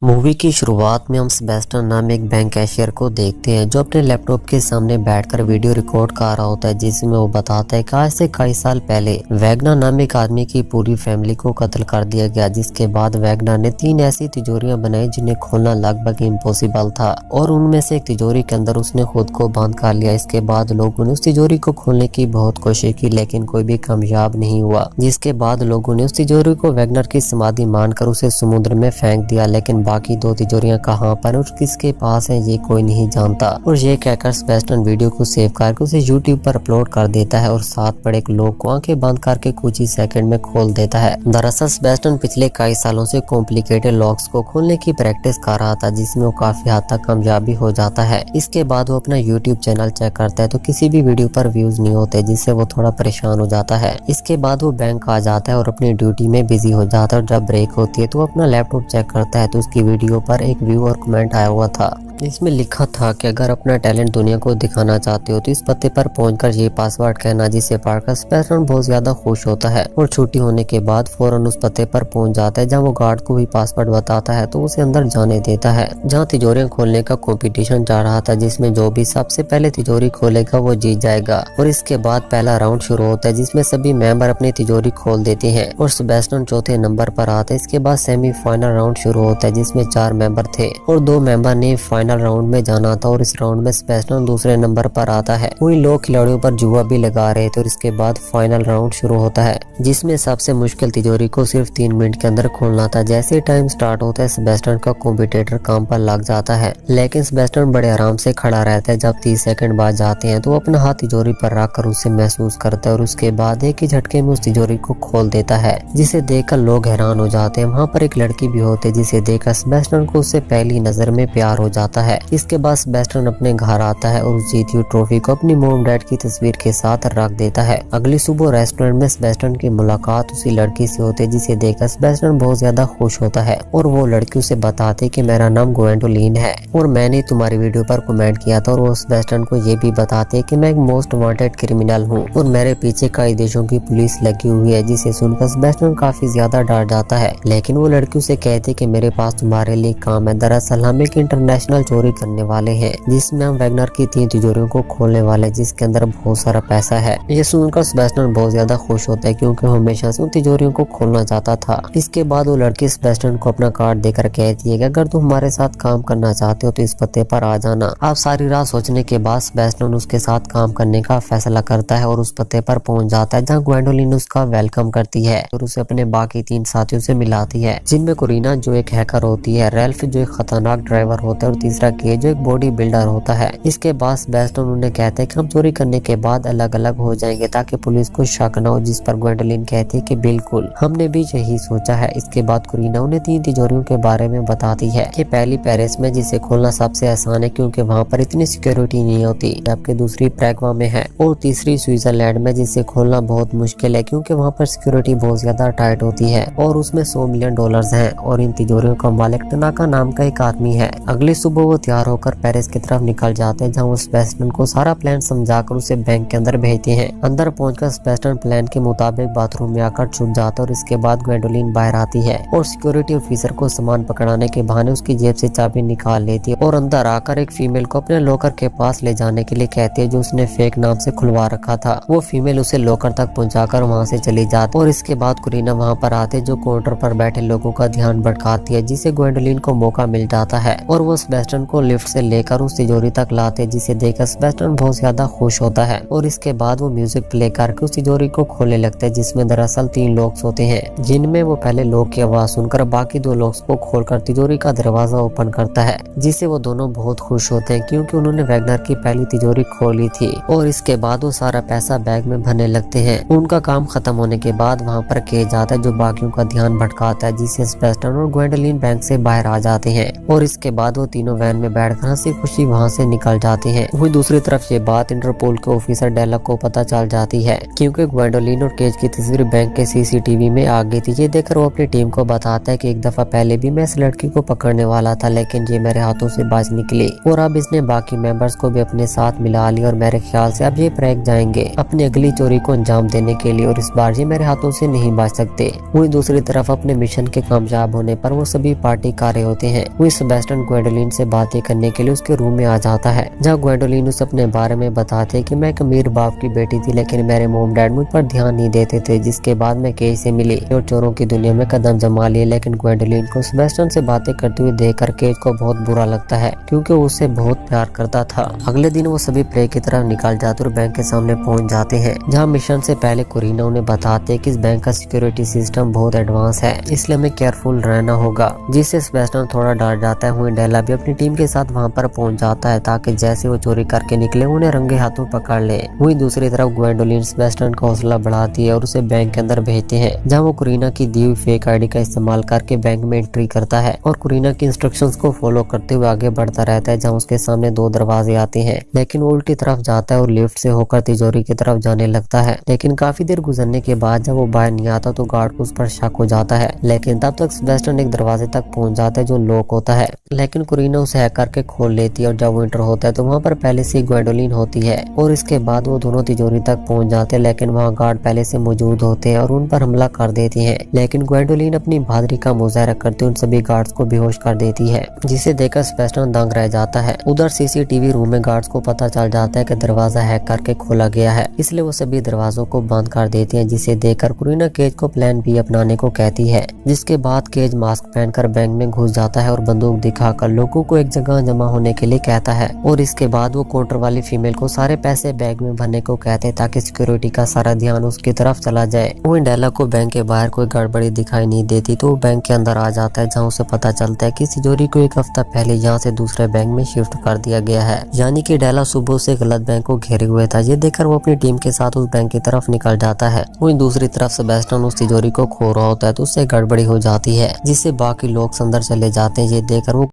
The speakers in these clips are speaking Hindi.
मूवी की शुरुआत में हम सेबेस्टियन नाम एक बैंक कैशियर को देखते हैं जो अपने लैपटॉप के सामने बैठकर वीडियो रिकॉर्ड कर रहा होता है, जिसमें वो बताता है कि आज से कई साल पहले वैगनर नाम एक आदमी की पूरी फैमिली को कत्ल कर दिया गया। जिसके बाद वैगनर ने 3 ऐसी तिजोरियां बनाई जिन्हें खोलना लगभग इम्पॉसिबल था और उनमें से एक तिजोरी के अंदर उसने खुद को बंद कर लिया। इसके बाद लोगों ने उस तिजोरी को खोलने की बहुत कोशिश की लेकिन कोई भी कामयाब नहीं हुआ। जिसके बाद लोगों ने उस तिजोरी को वैगनर की समाधि मानकर उसे समुद्र में फेंक दिया, लेकिन बाकी 2 तिजोरियां कहां पर और किसके पास हैं ये कोई नहीं जानता। और ये कहकर सेबेस्टियन वीडियो को सेव करके उसे यूट्यूब पर अपलोड कर देता है और साथ पड़े एक लोग को आंखें बंद करके कुछ ही सेकंड में खोल देता है। दरअसल सेबेस्टियन पिछले कई सालों से कॉम्प्लिकेटेड लॉक्स को खोलने की प्रैक्टिस कर रहा था, जिसमें वो काफी हद तक कामयाबी हो जाता है। इसके बाद वो अपना यूट्यूब चैनल चेक करता है तो किसी भी वीडियो पर व्यूज नहीं होते, जिससे वो थोड़ा परेशान हो जाता है। इसके बाद वो बैंक आ जाता है और अपनी ड्यूटी में बिजी हो जाता है और जब ब्रेक होती है तो वो अपना लैपटॉप चेक करता है तो उसकी वीडियो पर एक व्यू और कमेंट आया हुआ था। इसमें लिखा था कि अगर अपना टैलेंट दुनिया को दिखाना चाहते हो तो इस पते पर पहुंचकर ये पासवर्ड कहना, जिसे पढ़कर सेबेस्टियन बहुत ज्यादा खुश होता है और छुट्टी होने के बाद फौरन उस पते पर पहुंच जाता है। जहाँ वो गार्ड को भी पासवर्ड बताता है तो उसे अंदर जाने देता है, जहाँ तिजोरियां खोलने का कंपटीशन चल रहा था, जिसमें जो भी सबसे पहले तिजोरी खोलेगा वो जीत जाएगा। और इसके बाद पहला राउंड शुरू होता है जिसमें सभी मेंबर अपनी तिजोरी खोल देते हैं और सेबेस्टियन चौथे नंबर पर आता है। इसके बाद सेमीफाइनल राउंड शुरू होता है जिसमें 4 मेंबर थे और 2 मेंबर ने फाइनल राउंड में जाना था और इस राउंड में सेबेस्टियन दूसरे नंबर पर आता है। वही लोग खिलाड़ियों पर जुआ भी लगा रहे थे और इसके बाद फाइनल राउंड शुरू होता है जिसमें सबसे मुश्किल तिजोरी को सिर्फ 3 मिनट के अंदर खोलना था। जैसे टाइम स्टार्ट होता है सेबेस्टियन का कॉम्पिटिटर काम पर लग जाता है, लेकिन सेबेस्टियन बड़े आराम से खड़ा रहता है। जब 30 सेकंड बाद जाते हैं तो वो अपना हाथ तिजोरी पर रखकर उसे महसूस करता है और उसके बाद एक ही झटके में उस तिजोरी को खोल देता है, जिसे देखकर लोग हैरान हो जाते हैं। वहाँ पर एक लड़की भी होती है जिसे देखकर सेबेस्टियन को उससे पहली नजर में प्यार हो जाता है। इसके बाद सेबेस्टियन अपने घर आता है और उस जीती हुई ट्रॉफी को अपनी मॉम डैड की तस्वीर के साथ रख देता है। अगली सुबह रेस्टोरेंट में सेबेस्टियन की मुलाकात उसी लड़की से होती है, जिसे देखकर सेबेस्टियन बहुत ज्यादा खुश होता है और वो लड़की उसे बताती कि मेरा नाम ग्वेंडोलिन है और मैंने तुम्हारी वीडियो पर कमेंट किया था। और वो सेबेस्टियन को ये भी बताते कि मैं एक मोस्ट वांटेड क्रिमिनल हूँ और मेरे पीछे कई देशों की पुलिस लगी हुई है, जिसे सुनकर सेबेस्टियन काफी ज्यादा डर जाता है। लेकिन वो लड़की उसे कहती कि मेरे पास तुम्हारे लिए काम है। दरअसल हम एक इंटरनेशनल चोरी करने वाले हैं जिसमें हम वैगनर की 3 तिजोरियों को खोलने वाले हैं, जिसके अंदर बहुत सारा पैसा है। ये सुनकर सेबेस्टियन बहुत ज्यादा खुश होता है क्योंकि वो हमेशा से उन तिजोरियों को खोलना चाहता था। इसके बाद वो लड़की सेबेस्टियन को अपना कार्ड देकर कहती है कि अगर तुम हमारे साथ काम करना चाहते हो तो इस पते पर आ जाना। आप सारी रात सोचने के बाद सेबेस्टियन उसके साथ काम करने का फैसला करता है और उस पते पर पहुंच जाता है, जहाँ ग्वेंडोलिन उसका वेलकम करती है और उसे अपने बाकी 3 साथियों से मिलाती है, जिनमें कोरिना जो एक हैकर होती है, रेल्फ जो एक खतरनाक ड्राइवर होता है और तीसरा के जो एक बॉडी बिल्डर होता है। इसके बाद सेबेस्टियन उन्हें कहते हैं कि हम चोरी करने के बाद अलग अलग हो जाएंगे ताकि पुलिस को शक न हो, जिस पर ग्वेंडोलिन कहती है कि बिल्कुल हमने भी यही सोचा है। इसके बाद कोरिना उन्हें 3 तिजोरियों के बारे में बताती है कि पहली पेरिस में, जिसे खोलना सबसे आसान है क्योंकि वहाँ पर इतनी सिक्योरिटी नहीं होती, जबकि दूसरी प्रैगवा में है और तीसरी स्विट्जरलैंड में, जिसे खोलना बहुत मुश्किल है क्योंकि वहाँ पर सिक्योरिटी बहुत ज्यादा टाइट होती है और उसमें $100 मिलियन हैं और इन तिजोरियों का मालिक तनाका नाम का एक आदमी है। अगली सुबह वो तैयार होकर पेरिस की तरफ निकल जाते हैं, जहाँ वो सेबेस्टियन को सारा प्लान समझाकर उसे बैंक के अंदर भेजते हैं। अंदर पहुंचकर सेबेस्टियन प्लान के मुताबिक बाथरूम में आकर छुप जाता है और इसके बाद ग्वेंडोलिन बाहर आती है और सिक्योरिटी ऑफिसर को सामान पकड़ाने के बहाने उसकी जेब से चाबी निकाल लेती है और अंदर आकर एक फीमेल को अपने लॉकर के पास ले जाने के लिए कहती है, जो उसने फेक नाम से खुलवा रखा था। वो फीमेल उसे लॉकर तक पहुँचाकर वहाँ से चली जाती और इसके बाद कोरिना वहाँ पर आते जो काउंटर पर बैठे लोगों का ध्यान भटकाती है, जिसे ग्वेंडोलिन को मौका मिल जाता है और वो सेबेस्टियन को लिफ्ट से लेकर उस तिजोरी तक लाते, जिसे देखकर सेबेस्टियन बहुत ज्यादा खुश होता है और इसके बाद वो म्यूजिक प्ले करके उस तिजोरी को खोलने लगते हैं, जिसमें दरअसल 3 लोग होते हैं, जिनमें वो पहले लोग की आवाज सुनकर बाकी 2 लोग को खोलकर तिजोरी का दरवाजा ओपन करता है, जिससे वो दोनों बहुत खुश होते हैं क्योंकि उन्होंने वैगनर की पहली तिजोरी खोली थी। और इसके बाद वो सारा पैसा बैग में भरने लगते हैं। उनका काम खत्म होने के बाद वहाँ पर के जाता है जो बाकियों का ध्यान भटकाता है, जिससे सेबेस्टियन और ग्वेंडोलिन बैंक से बाहर आ जाते हैं और इसके बाद वो तीनों वैन में बैठकर हंसी खुशी वहाँ से निकल जाते हैं। वहीं दूसरी तरफ ये बात इंटरपोल के ऑफिसर डेला को पता चल जाती है, क्योंकि ग्वेंडोलिन और केज की तस्वीर बैंक के सीसीटीवी में आ गई थी। ये देखकर वो अपनी टीम को बताता है कि एक दफा पहले भी मैं इस लड़की को पकड़ने वाला था, लेकिन ये मेरे हाथों से बच निकली और अब इसने बाकी मेंबर्स को भी अपने साथ मिला लिया और मेरे ख्याल से अब ये प्रैग जाएंगे अपनी अगली चोरी को अंजाम देने के लिए और इस बार ये मेरे हाथों से नहीं बच सकते। वहीं दूसरी तरफ अपने मिशन के कामयाब होने पर वो सभी पार्टी कर रहे होते हैं। वहीं सेबेस्टियन ग्वेंडोलिन से बातें करने के लिए उसके रूम में आ जाता है, जहाँ ग्वेंडोलिन उसे अपने बारे में बताते हैं कि मैं एक अमीर बाप की बेटी थी, लेकिन मेरे मॉम डैड मुझ पर ध्यान नहीं देते थे, जिसके बाद मैं केज से मिली और चोरों की दुनिया में कदम जमा लिए। लेकिन ग्वेंडोलिन को सेबेस्टियन से बातें करते हुए देखकर केज को बहुत बुरा लगता है, क्योंकि वो उससे बहुत प्यार करता था। अगले दिन वो सभी प्रे की तरफ निकल जाते और बैंक के सामने पहुंच जाते हैं, जहां मिशन से पहले कोरिना उन्हें बताते हैं कि इस बैंक का सिक्योरिटी सिस्टम बहुत एडवांस है, इसलिए हमें केयरफुल रहना होगा, जिससे सेबेस्टियन थोड़ा डर जाता है। वहीं डेला भी अपनी टीम के साथ वहां पर पहुंच जाता है, ताकि जैसे वो चोरी करके निकले उन्हें रंगे हाथों पकड़ ले। वहीं दूसरी तरफ ग्वेंडोलिन सेबेस्टियन का हौसला बढ़ाती है और उसे बैंक के अंदर भेजते हैं, जहाँ वो कोरिना की दी हुई फेक आईडी का इस्तेमाल करके बैंक में एंट्री करता है और कोरिना की इंस्ट्रक्शंस को फॉलो करते हुए आगे बढ़ता रहता है, जहाँ उसके सामने 2 दरवाजे आते हैं, लेकिन वो उल्टी तरफ जाता है और लिफ्ट से होकर तिजोरी की तरफ जाने लगता है। लेकिन काफी देर गुजरने के बाद जब वो बाहर नहीं आता तो गार्ड को उस पर शक हो जाता है, लेकिन तब तक सेबेस्टियन एक दरवाजे तक पहुंच जाता है जो लॉक होता है, लेकिन कोरिना उसे हैक करके खोल लेती है और जब वो एंटर होता है तो वहाँ पर पहले से ग्वेंडोलिन होती है और इसके बाद वो दोनों तिजोरी तक पहुंच जाते हैं, लेकिन वहाँ गार्ड पहले से मौजूद होते हैं और उन पर हमला कर देती हैं। लेकिन ग्वेंडोलिन अपनी बहादुरी का मुजाहरा करते उन सभी गार्ड्स को बेहोश कर देती है, जिसे देखकर सेबेस्टियन दंग रह जाता है। उधर सीसीटीवी रूम में गार्ड्स को पता चल जाता है कि दरवाजा हैक करके खोला गया है, इसलिए वो सभी दरवाजों को बंद कर देते हैं, जिसे देखकर कोरिना केज को प्लान बी अपनाने को कहती है। जिसके बाद केज मास्क पहनकर बैंक में घुस जाता है और बंदूक दिखाकर लोगों को एक जगह जमा होने के लिए कहता है और इसके बाद वो काउंटर वाली फीमेल को सारे पैसे बैग में भरने को कहते हैं, ताकि सिक्योरिटी का सारा ध्यान उसकी तरफ चला जाए। वहीं डेला को बैंक के बाहर कोई गड़बड़ी दिखाई नहीं देती तो वो बैंक के अंदर आ जाता है, जहाँ उसे पता चलता है कि तिजोरी को एक हफ्ता पहले यहाँ से दूसरे बैंक में शिफ्ट कर दिया गया है, यानी कि डेला सुबह से गलत बैंक को घेरे हुए था। ये देखकर वो अपनी टीम के साथ उस बैंक की तरफ निकल जाता है। वहीं दूसरी तरफ सेबेस्टियन उस तिजोरी को खो रहा होता है तो उससे गड़बड़ी हो जाती है, जिससे बाकी लोग अंदर चले जाते हैं। ये देखकर वो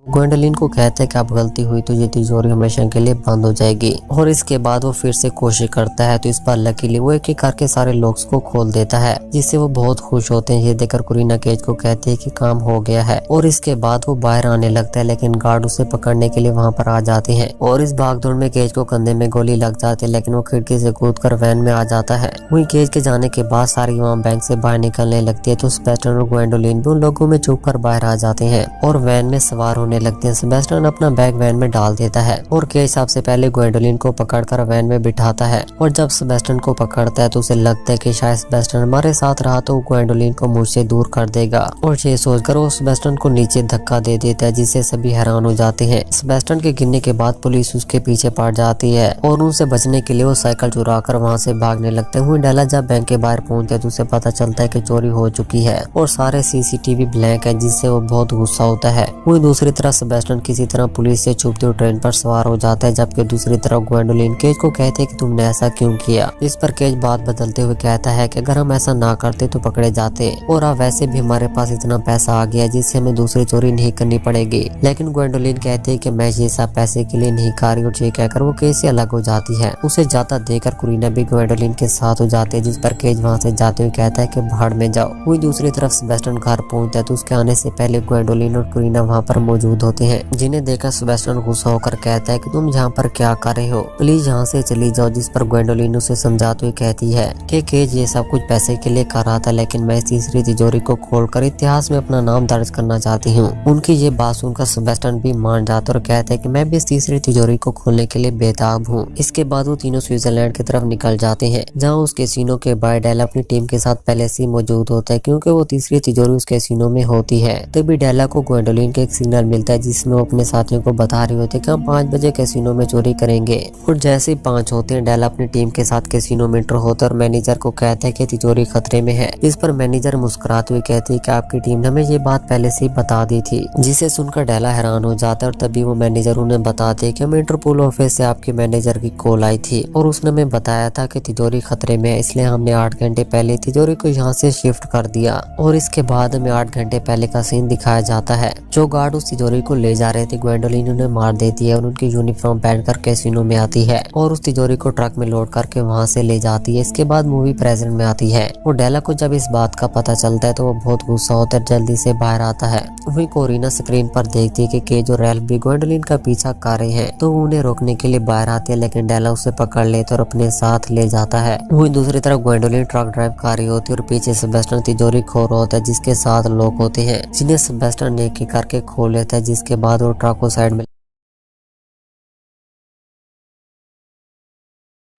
ग्वेंडोलिन को कहते हैं कि अब गलती हुई तो ये तिजोरी हमेशा के लिए बंद हो जाएगी और इसके बाद वो फिर से कोशिश करता है, तो इस बार लकीली वो एक एक करके सारे लॉक्स को खोल देता है, जिससे वो बहुत खुश होते हैं। ये देखकर कोरिना केज को कहते हैं कि काम हो गया है और इसके बाद वो बाहर आने लगता है, लेकिन गार्ड उसे पकड़ने के लिए वहाँ पर आ जाते हैं और इस भागदौड़ में केज को कंधे में गोली लग जाती है, लेकिन वो खिड़की से कूदकर वैन में आ जाता है। वहीं केज के जाने के बाद सारी वहाँ बैंक से बाहर निकलने लगती है, तो सेबेस्टियन और ग्वेंडोलिन भी उन लोगों में छुप कर बाहर आ जाते हैं और वैन में सवार होने लगते हैं। सेबेस्टियन अपना बैग वैन में डाल देता है और केज सबसे पहले ग्वेंडोलिन को पकड़कर वैन में बिठाता है और जब सेबेस्टियन को पकड़ता है तो उसे लगता है कि शायद सेबेस्टियन हमारे साथ रहा तो ग्वेंडोलिन को मुझसे दूर कर देगा और ये सोचकर वो सेबेस्टियन को नीचे धक्का दे देता है, जिससे सभी हैरान हो जाते हैं। सेबेस्टियन के गिरने के बाद पुलिस उसके पीछे पड़ जाती है और उनसे बचने के लिए वो साइकिल चुरा कर वहाँ से भागने लगते हैं। डेला जब बैंक के बाहर पहुंचते तो उसे पता चलता है कि चोरी हो चुकी है और सारे सीसीटीवी ब्लैंक है, जिससे वो बहुत गुस्सा होता है। वहीं दूसरी तरफ सेबेस्टियन किसी तरह पुलिस से छुपते हुए ट्रेन पर सवार हो जाता है, जबकि दूसरी तरफ ग्वेंडोलिन केज को कहते हैं कि तुमने ऐसा क्यों किया। इस पर केज बात बदलते हुए कहता है कि अगर हम ऐसा ना करते तो पकड़े जाते और अब वैसे भी हमारे पास इतना पैसा आ गया जिससे हमें दूसरी चोरी नहीं करनी पड़ेगी। लेकिन ग्वेंडोलिन कहते हैं कि मैं ये सब पैसे के लिए नहीं कर रही और ये कहकर वो केज से अलग हो जाती है। उसे जाता देखकर कोरिना भी ग्वेंडोलिन के साथ हो जाती है, जिस पर केज वहाँ से जाते हुए कहता है कि भाड़ में जाओ। वही दूसरी तरफ सेबेस्टियन घर पहुंचता है तो उसके आने से पहले ग्वेंडोलिन और कोरिना वहाँ पर मौजूद होते हैं, जिन्हें देखकर सेबेस्टियन गुस्सा होकर कहता है कि तुम यहाँ पर क्या कर रहे हो, प्लीज यहाँ से चली जाओ। जिस पर ग्वेंडोलिन उसे समझाते हुए कहती है कि केज ये सब कुछ पैसे के लिए कर रहा था, लेकिन मैं इस तीसरी तिजोरी को खोलकर इतिहास में अपना नाम दर्ज करना चाहती हूँ। उनकी ये बात सुनकर सेबेस्टियन भी मान जाता और कहता है कि मैं भी इस तीसरी तिजोरी को खोलने के लिए बेताब हूँ। इसके बाद वो तीनों स्विट्जरलैंड की तरफ निकल जाते हैं, जहाँ उस कैसीनो के बाहर डेला अपनी टीम के साथ पहले से मौजूद होता है, क्योंकि वो तीसरी तिजोरी उस कैसीनो में होती है। तभी डेला को ग्वेंडोलिन के एक सिग्नल मिलता मिलता है जिसमें वो अपने साथियों को बता रही होती है कि हम 5 बजे कैसीनो में चोरी करेंगे। और जैसे ही 5 होते हैं डेला अपनी टीम के साथ कैसीनो में एंटर होता है और मैनेजर को कहता है कि तिजोरी खतरे में है। इस पर मैनेजर मुस्कुराते हुए कहती है कि आपकी टीम ने हमें ये बात पहले से ही बता दी थी, जिसे सुनकर डेला हैरान हो जाता है। और तभी वो मैनेजर उन्हें बताते हैं कि हमें इंटरपोल ऑफिस से आपके मैनेजर की कॉल आई थी और उसने हमें बताया था कि तिजोरी खतरे में है, इसलिए हमने 8 घंटे पहले तिजोरी को यहाँ से शिफ्ट कर दिया। और इसके बाद हमें 8 घंटे पहले का सीन दिखाया जाता है। जो गार्ड उस तिजोरी को ले जा रहे थे ग्वेंडोलिन उन्हें मार देती है और उनकी यूनिफॉर्म पहनकर कैसीनो में आती है और उस तिजोरी को ट्रक में लोड करके वहाँ से ले जाती है। इसके बाद मूवी प्रेजेंट में आती है और डेला को जब इस बात का पता चलता है तो वो बहुत गुस्सा होता है, जल्दी से बाहर आता है। वहीं कोरिना स्क्रीन पर देखती है कि केज और रैल्फ भी ग्वेंडोलिन का पीछा कर रहे हैं, तो उन्हें रोकने के लिए बाहर आती है, लेकिन डेला उसे पकड़ लेता है और अपने साथ ले जाता है। वहीं दूसरी तरफ ग्वेंडोलिन ट्रक ड्राइव कर रही होती है और पीछे सेबेस्टियन तिजोरी खो रहा होता है जिसके साथ लोग होते हैं, जिन्हें सेबेस्टियन नेकी करके खो लेता है। जिसके बाद वो ट्रक को साइड में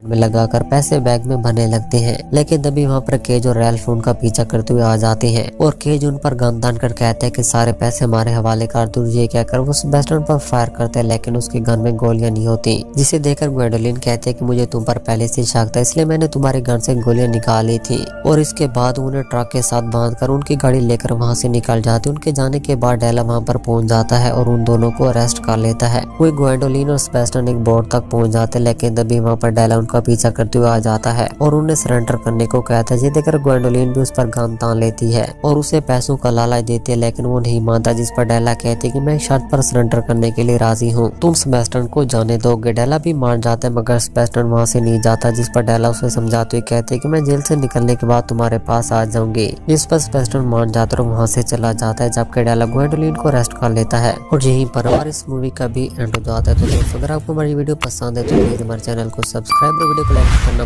लगाकर पैसे बैग में भरने लगते हैं। लेकिन तभी वहाँ पर केज और रैल्फ उनका पीछा करते हुए आ जाते हैं और केज उन पर गन तान कर कहता है कि सारे पैसे हमारे हवाले कर दो। ये कहकर वो सेबेस्टियन पर फायर करते हैं, लेकिन उसकी गन में गोलियां नहीं होती, जिसे देखकर ग्वेंडोलिन कहते हैं कि मुझे तुम पर पहले से शक था, इसलिए मैंने तुम्हारी गन से गोलियां निकाली थी। और इसके बाद उन्हें ट्रक के साथ बांधकर उनकी गाड़ी लेकर वहाँ से निकल जाती। उनके जाने के बाद डेला वहाँ पर पहुंच जाता है और उन दोनों को अरेस्ट कर लेता है। वही ग्वेंडोलिन और सेबेस्टियन एक बोट तक पहुंच जाते हैं, लेकिन तभी वहाँ पर डेला उनका पीछा करते हुए आ जाता है और उन्हें सरेंडर करने को कहता है। ये देखकर ग्वेंडोलिन भी उस पर गन तान लेती है और उसे पैसों का लालच देती है, लेकिन वो नहीं मानता। जिस पर डेला कहती है कि मैं शर्त पर सरेंडर करने के लिए राजी हूँ, तुम सेबेस्टियन को जाने दोगे। डेला भी मान जाता है, मगर सेबेस्टियन वहाँ से नहीं जाता। जिस पर डेला उसे समझाते हुए कहते हैं कि मैं जेल से निकलने के बाद तुम्हारे पास आ जाऊंगी। जिस पर सेबेस्टियन मान जाता है और वहाँ से चला जाता है, जबकि डेला ग्वेंडोलिन को अरेस्ट कर लेता है। और यहीं पर हमारी इस मूवी का भी एंड हो जाता है। तो दोस्तों अगर आपको हमारी वीडियो पसंद है तो प्लीज हमारे चैनल को सब्सक्राइब और वीडियो को लाइक करना